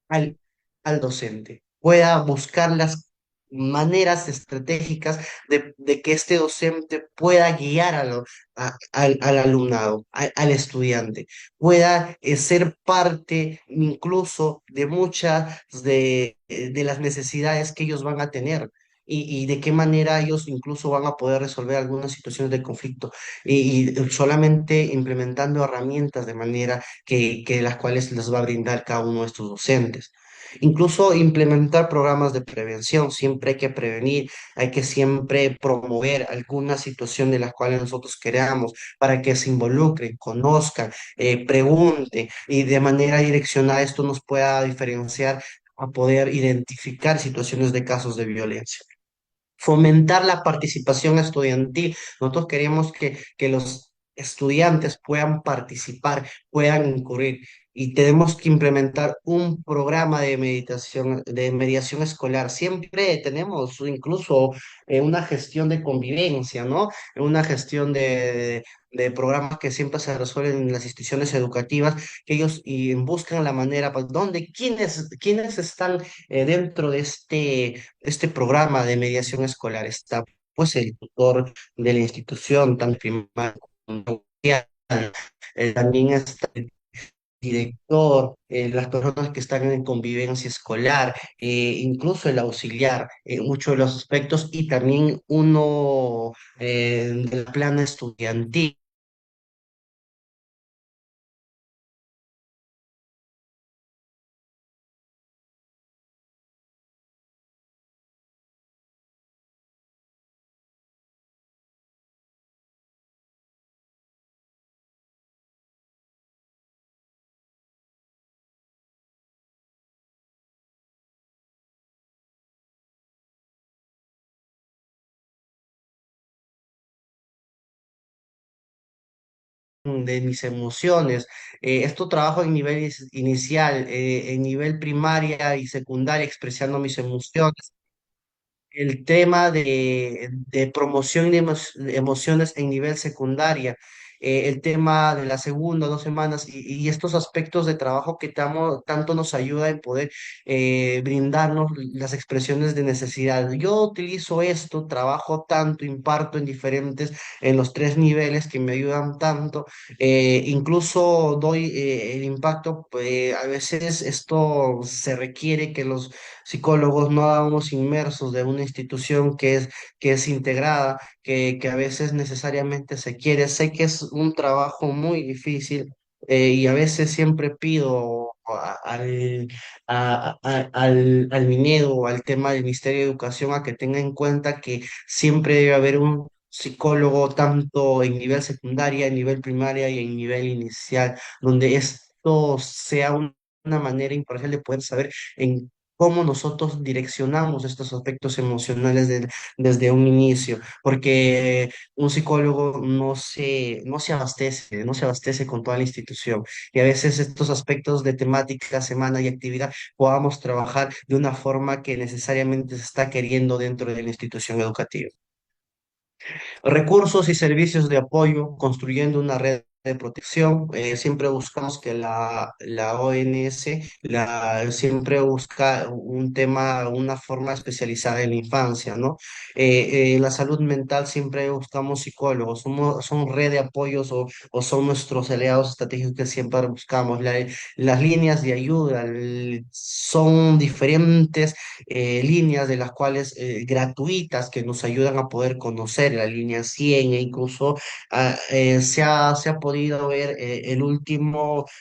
al, al docente, pueda buscar las maneras estratégicas de que este docente pueda guiar al alumnado, al estudiante, pueda ser parte incluso de muchas de las necesidades que ellos van a tener. Y de qué manera ellos incluso van a poder resolver algunas situaciones de conflicto y solamente implementando herramientas de manera que las cuales les va a brindar cada uno de estos docentes. Incluso implementar programas de prevención, siempre hay que prevenir, hay que siempre promover alguna situación de las cuales nosotros queramos para que se involucren, conozcan, pregunten y de manera direccionada esto nos pueda diferenciar a poder identificar situaciones de casos de violencia. Fomentar la participación estudiantil. Nosotros queremos que los estudiantes puedan participar, puedan incurrir y tenemos que implementar un programa de meditación, de mediación escolar. Siempre tenemos incluso una gestión de convivencia, ¿no? Una gestión de programas que siempre se resuelven en las instituciones educativas, que ellos buscan la manera, pues, donde, quiénes están dentro de este programa de mediación escolar. Está pues el tutor de la institución, tanto primaria como social, también está el director, las personas que están en convivencia escolar, incluso el auxiliar, muchos de los aspectos, y también uno del plan estudiantil. de mis emociones. Esto trabajo en nivel inicial, en nivel primaria y secundaria, expresando mis emociones. El tema de promoción de emociones en nivel secundaria, el tema de la segunda, 2 semanas y estos aspectos de trabajo que tanto nos ayuda en poder brindarnos las expresiones de necesidad. Yo utilizo esto, trabajo tanto, imparto en los 3 niveles que me ayudan tanto, incluso doy el impacto, a veces esto se requiere que los psicólogos no vamos inmersos de una institución que es integrada, que a veces necesariamente se quiere. Sé que es un trabajo muy difícil y a veces siempre pido al Minedo o al tema del Ministerio de Educación a que tenga en cuenta que siempre debe haber un psicólogo tanto en nivel secundaria, en nivel primaria y en nivel inicial, donde esto sea una manera imparcial de poder saber en cómo nosotros direccionamos estos aspectos emocionales desde un inicio, porque un psicólogo no se abastece con toda la institución y a veces estos aspectos de temática, semana y actividad podamos trabajar de una forma que necesariamente se está queriendo dentro de la institución educativa. Recursos y servicios de apoyo, construyendo una red de protección. Siempre buscamos que la ONS siempre busca un tema, una forma especializada en la infancia, ¿no? La salud mental siempre buscamos psicólogos, son red de apoyos o son nuestros aliados estratégicos que siempre buscamos. Las líneas de ayuda son diferentes líneas de las cuales gratuitas que nos ayudan a poder conocer la línea 100 e incluso se ha podido ver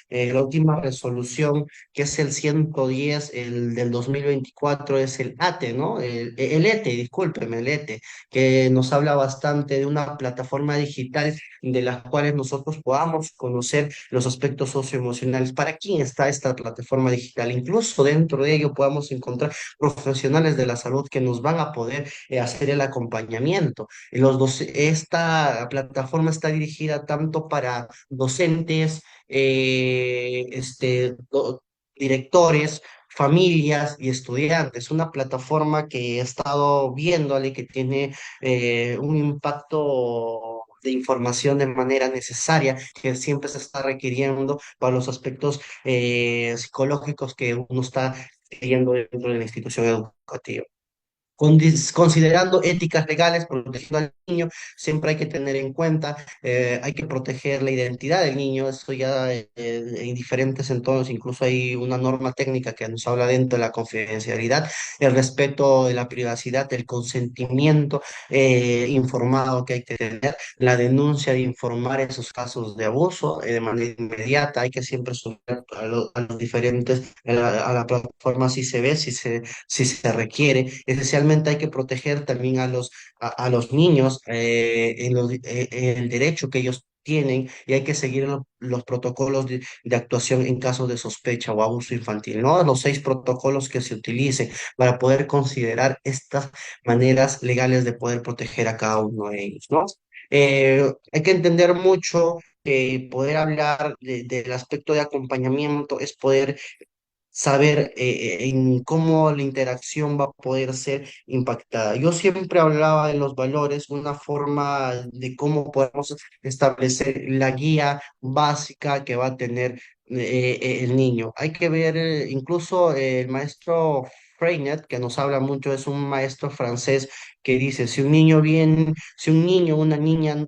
la última resolución que es el 110 el del 2024 es el ATE, ¿no? El ETE, discúlpeme, el ETE, que nos habla bastante de una plataforma digital de las cuales nosotros podamos conocer los aspectos socioemocionales. ¿Para quién está esta plataforma digital? Incluso dentro de ello podamos encontrar profesionales de la salud que nos van a poder hacer el acompañamiento. Esta plataforma está dirigida tanto para docentes, directores, familias y estudiantes. Una plataforma que he estado viéndole que tiene un impacto de información de manera necesaria que siempre se está requiriendo para los aspectos psicológicos que uno está yendo dentro de la institución educativa. Considerando éticas legales, protegiendo al niño, siempre hay que tener en cuenta, hay que proteger la identidad del niño, eso ya en diferentes entornos, incluso hay una norma técnica que nos habla dentro de la confidencialidad, el respeto de la privacidad, el consentimiento informado que hay que tener, la denuncia de informar esos casos de abuso de manera inmediata, hay que siempre subir a los diferentes, a la plataforma si se ve, si se requiere. Esencialmente hay que proteger también a los niños en el derecho que ellos tienen y hay que seguir los protocolos de actuación en caso de sospecha o abuso infantil, ¿no? Los 6 protocolos que se utilicen para poder considerar estas maneras legales de poder proteger a cada uno de ellos, ¿no? Hay que entender mucho que poder hablar del aspecto de acompañamiento es poder saber en cómo la interacción va a poder ser impactada. Yo siempre hablaba de los valores, una forma de cómo podemos establecer la guía básica que va a tener el niño. Hay que ver, incluso el maestro Freinet, que nos habla mucho, es un maestro francés que dice, si un niño o una niña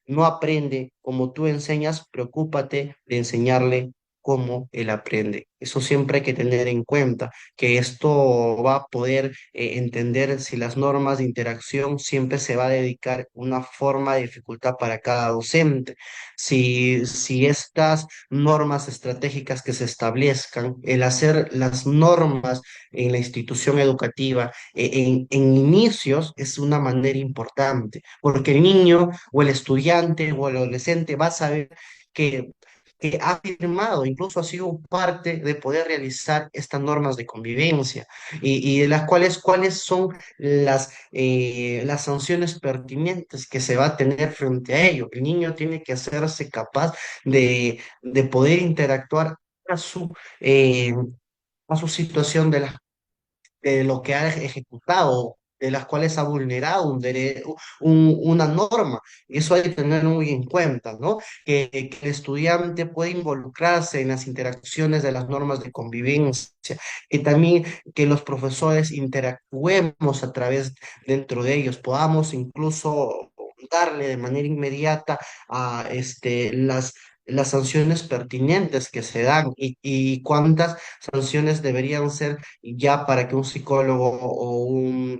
no aprende como tú enseñas, preocúpate de enseñarle cómo él aprende. Eso siempre hay que tener en cuenta, que esto va a poder entender si las normas de interacción siempre se va a dedicar una forma de dificultad para cada docente. Si estas normas estratégicas que se establezcan, el hacer las normas en la institución educativa en inicios es una manera importante, porque el niño o el estudiante o el adolescente va a saber que que ha firmado, incluso ha sido parte de poder realizar estas normas de convivencia y de las cuáles son las sanciones pertinentes que se va a tener frente a ello. El niño tiene que hacerse capaz de poder interactuar a eh, a su situación de lo que ha ejecutado, de las cuales ha vulnerado una norma. Y eso hay que tenerlo muy en cuenta, ¿no? Que el estudiante puede involucrarse en las interacciones de las normas de convivencia, que también que los profesores interactuemos a través dentro de ellos, podamos incluso darle de manera inmediata a las sanciones pertinentes que se dan y cuántas sanciones deberían ser ya para que un psicólogo o un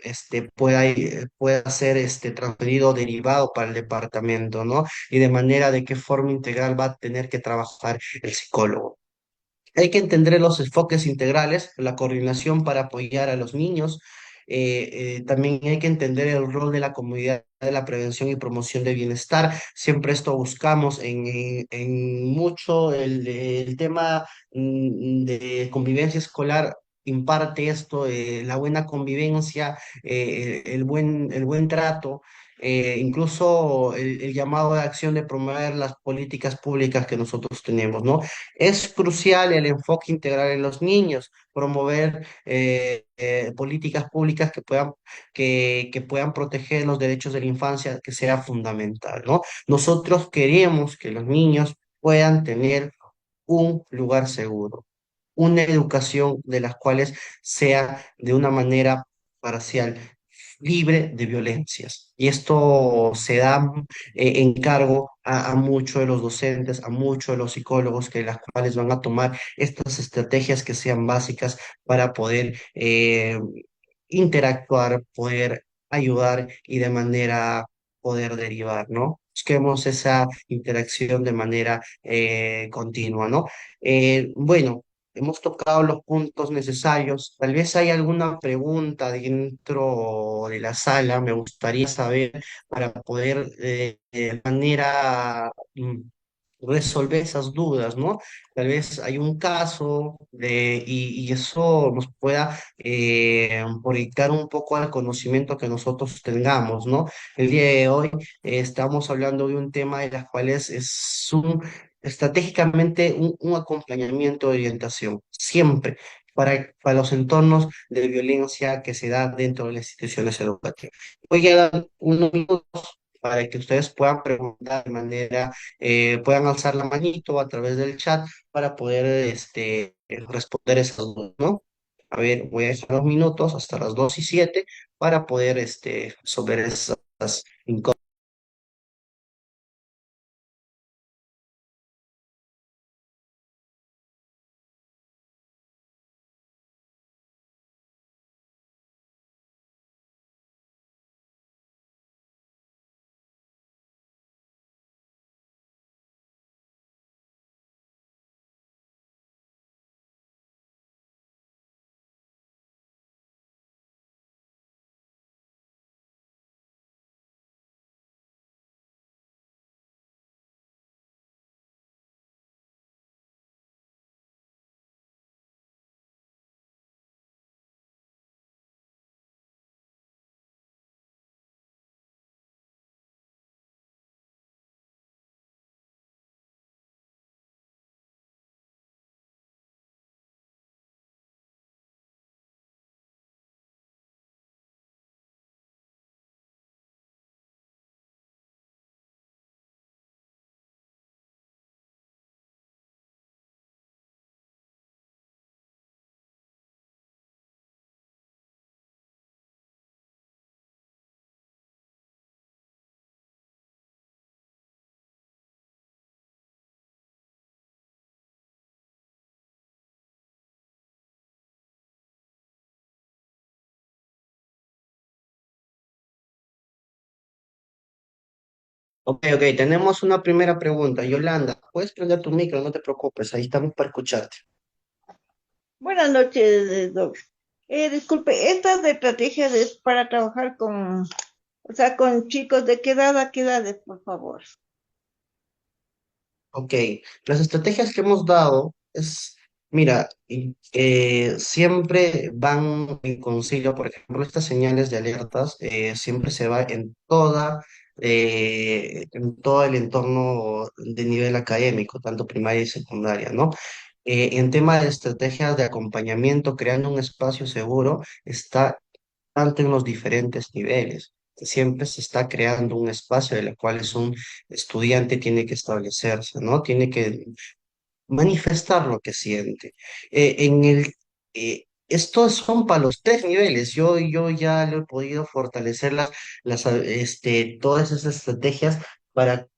pueda ser transferido o derivado para el departamento, ¿no? Y de manera de qué forma integral va a tener que trabajar el psicólogo. Hay que entender los enfoques integrales, la coordinación para apoyar a los niños. También hay que entender el rol de la comunidad de la prevención y promoción de bienestar. Siempre esto buscamos en mucho el tema de convivencia escolar. Imparte esto, la buena convivencia, el buen trato, incluso el llamado de acción de promover las políticas públicas que nosotros tenemos, ¿no? Es crucial el enfoque integral en los niños, promover políticas públicas que puedan proteger los derechos de la infancia, que sea fundamental, ¿no? Nosotros queremos que los niños puedan tener un lugar seguro, una educación de las cuales sea de una manera parcial, libre de violencias. Y esto se da en cargo a muchos de los docentes, a muchos de los psicólogos, que las cuales van a tomar estas estrategias que sean básicas para poder interactuar, poder ayudar y de manera poder derivar, ¿no? Busquemos esa interacción de manera continua, ¿no? Bueno, hemos tocado los puntos necesarios. Tal vez hay alguna pregunta dentro de la sala, me gustaría saber para poder de manera resolver esas dudas, ¿no? Tal vez hay un caso y eso nos pueda proyectar un poco al conocimiento que nosotros tengamos, ¿no? El día de hoy estamos hablando de un tema de las cuales es estratégicamente un acompañamiento de orientación, siempre. Para los entornos de violencia que se da dentro de las instituciones educativas. Voy a dar unos minutos para que ustedes puedan preguntar de manera puedan alzar la manito a través del chat para poder responder esas dudas, ¿no? A ver, voy a dejar 2 minutos hasta las 2:07 para poder resolver esas incógnitas. Ok, ok, tenemos una primera pregunta. Yolanda, puedes prender tu micro, no te preocupes, ahí estamos para escucharte. Buenas noches, Doc. Disculpe, estas estrategias es para trabajar o sea, con chicos de qué edad a qué edades, por favor. Ok, las estrategias que hemos dado mira, siempre van en concilio, por ejemplo, estas señales de alertas siempre se va en todo el entorno de nivel académico, tanto primaria y secundaria, ¿no? En tema de estrategias de acompañamiento, creando un espacio seguro, está tanto en los diferentes niveles. Siempre se está creando un espacio en el cual un estudiante tiene que establecerse, ¿no? Tiene que manifestar lo que siente. Estos son para los tres niveles. Yo ya lo he podido fortalecer todas esas estrategias para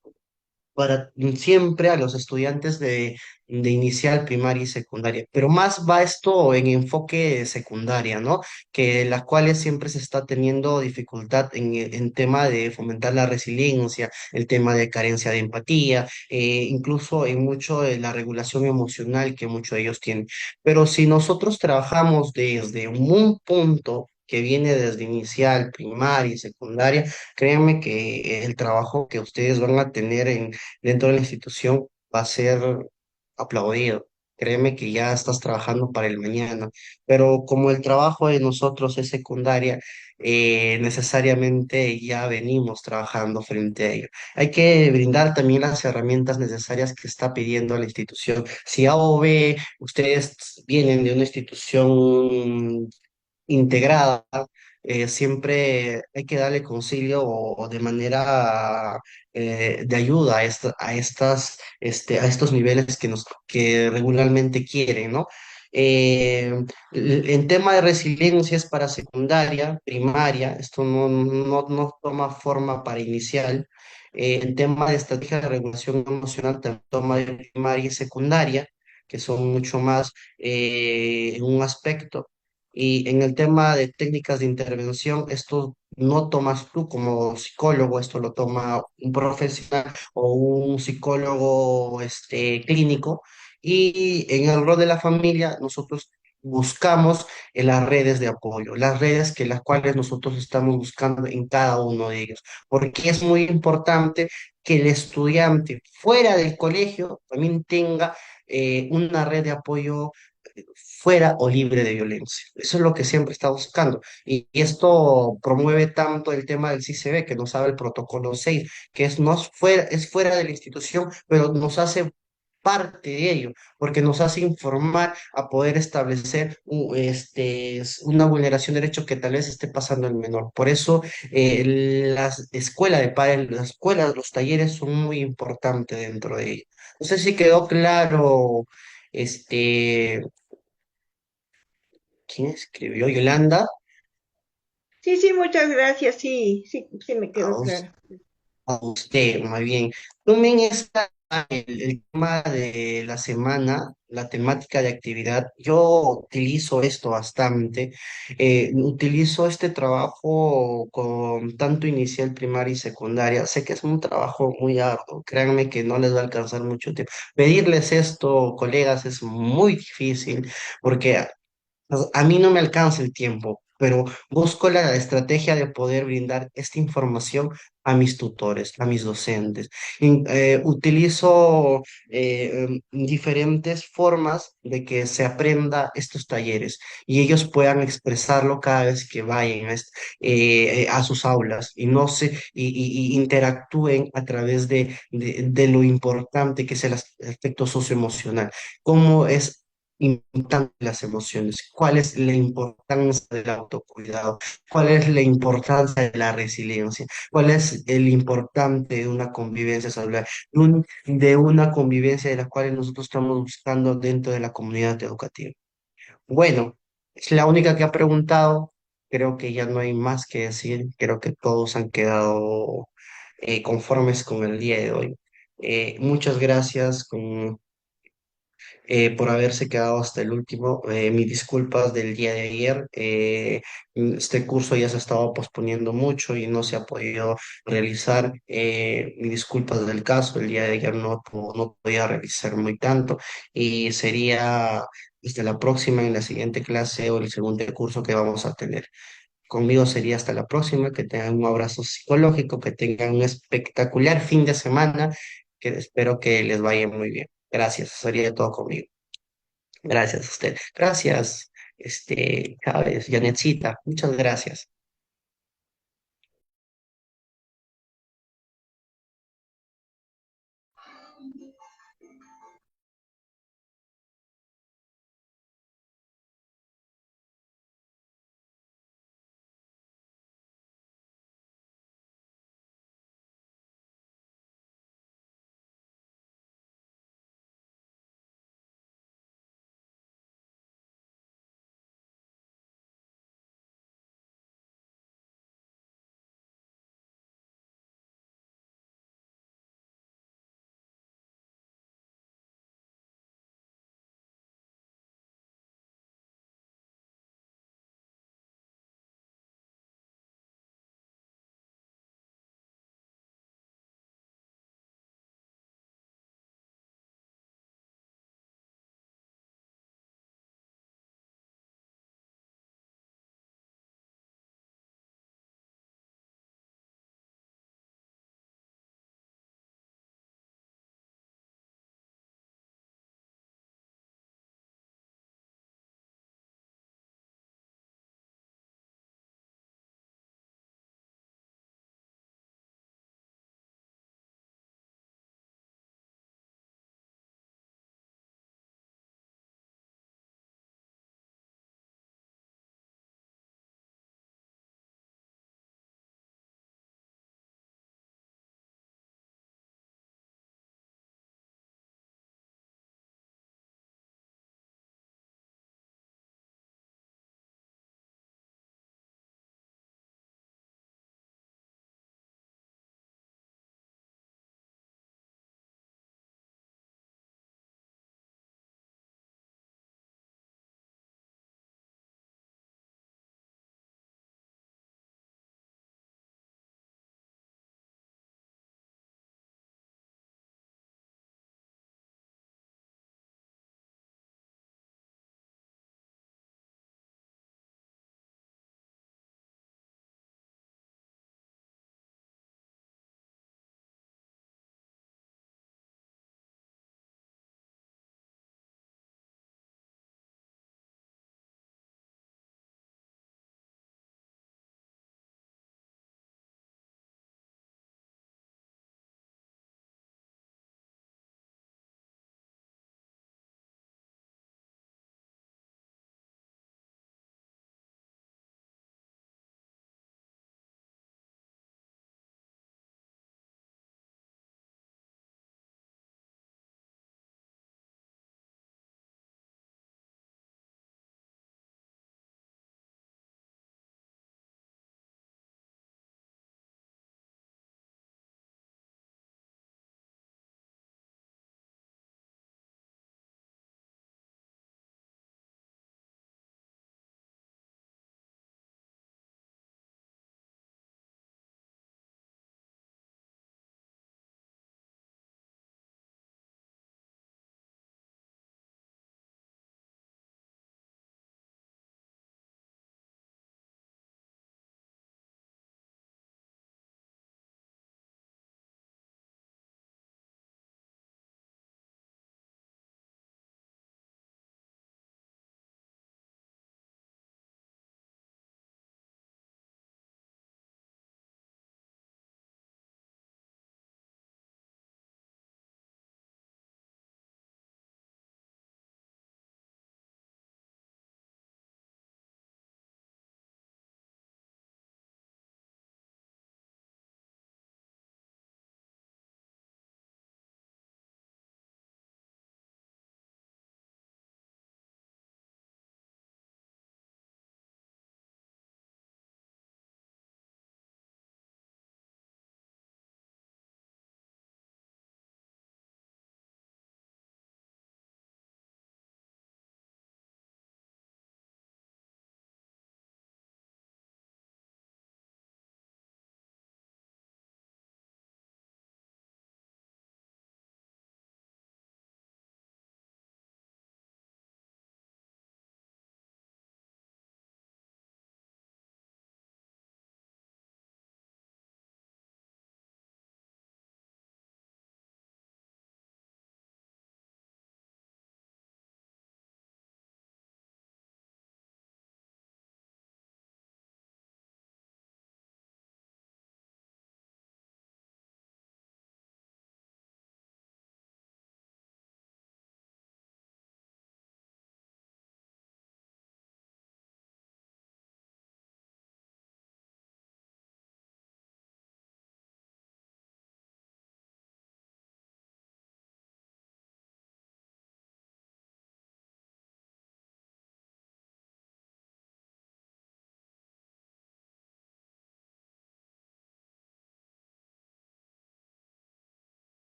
siempre a los estudiantes de inicial, primaria y secundaria. Pero más va esto en enfoque secundaria, ¿no? Que las cuales siempre se está teniendo dificultad en tema de fomentar la resiliencia, el tema de carencia de empatía, incluso en mucho de la regulación emocional que muchos de ellos tienen. Pero si nosotros trabajamos desde un punto que viene desde inicial, primaria y secundaria, créanme que el trabajo que ustedes van a tener dentro de la institución va a ser aplaudido. Créeme que ya estás trabajando para el mañana, pero como el trabajo de nosotros es secundaria, necesariamente ya venimos trabajando frente a ello. Hay que brindar también las herramientas necesarias que está pidiendo la institución. Si A o B, ustedes vienen de una institución integrada, siempre hay que darle concilio o de manera de ayuda a estos niveles que regularmente quieren, ¿no? En tema de resiliencia es para secundaria, primaria, esto no toma forma para inicial. En tema de estrategia de regulación emocional, también toma de primaria y secundaria, que son mucho más en un aspecto. Y en el tema de técnicas de intervención, esto no tomas tú como psicólogo, esto lo toma un profesional o un psicólogo clínico. Y en el rol de la familia, nosotros buscamos en las redes de apoyo, las redes que las cuales nosotros estamos buscando en cada uno de ellos, porque es muy importante que el estudiante fuera del colegio también tenga una red de apoyo fuera o libre de violencia. Eso es lo que siempre está buscando. Y esto promueve tanto el tema del CICB, que nos sabe el protocolo 6 que es fuera de la institución, pero nos hace parte de ello, porque nos hace informar a poder establecer una vulneración de derecho que tal vez esté pasando el menor. Por eso las escuelas de padres, las escuelas, los talleres son muy importantes dentro de ello. No sé si quedó claro este, ¿quién escribió? Yolanda. Sí, sí, muchas gracias. Sí, sí, sí me A, quedó us- claro. a usted, muy bien. Tomen el tema de la semana, la temática de actividad. Yo utilizo esto bastante. Utilizo este trabajo con tanto inicial, primaria y secundaria. Sé que es un trabajo muy arduo. Créanme que no les va a alcanzar mucho tiempo. Pedirles esto, colegas, es muy difícil porque a mí no me alcanza el tiempo, pero busco la estrategia de poder brindar esta información a mis tutores, a mis docentes. Utilizo diferentes formas de que se aprenda estos talleres y ellos puedan expresarlo cada vez que vayan a sus aulas y no y interactúen a través de lo importante que es el aspecto socioemocional. Cómo es importante las emociones, cuál es la importancia del autocuidado, cuál es la importancia de la resiliencia, cuál es el importante de una convivencia saludable, de una convivencia de la cual nosotros estamos buscando dentro de la comunidad educativa. Bueno, es la única que ha preguntado, creo que ya no hay más que decir, creo que todos han quedado conformes con el día de hoy. Muchas gracias por haberse quedado hasta el último. Mis disculpas del día de ayer. Este curso ya se ha estado posponiendo mucho y no se ha podido realizar. Mis disculpas del caso. El día de ayer no podía realizar muy tanto y sería hasta la próxima en la siguiente clase o el segundo curso que vamos a tener. Conmigo sería hasta la próxima, que tengan un abrazo psicológico, que tengan un espectacular fin de semana que espero que les vaya muy bien. Gracias, sería todo conmigo. Gracias a usted. Gracias, Chávez, Janetcita, muchas gracias.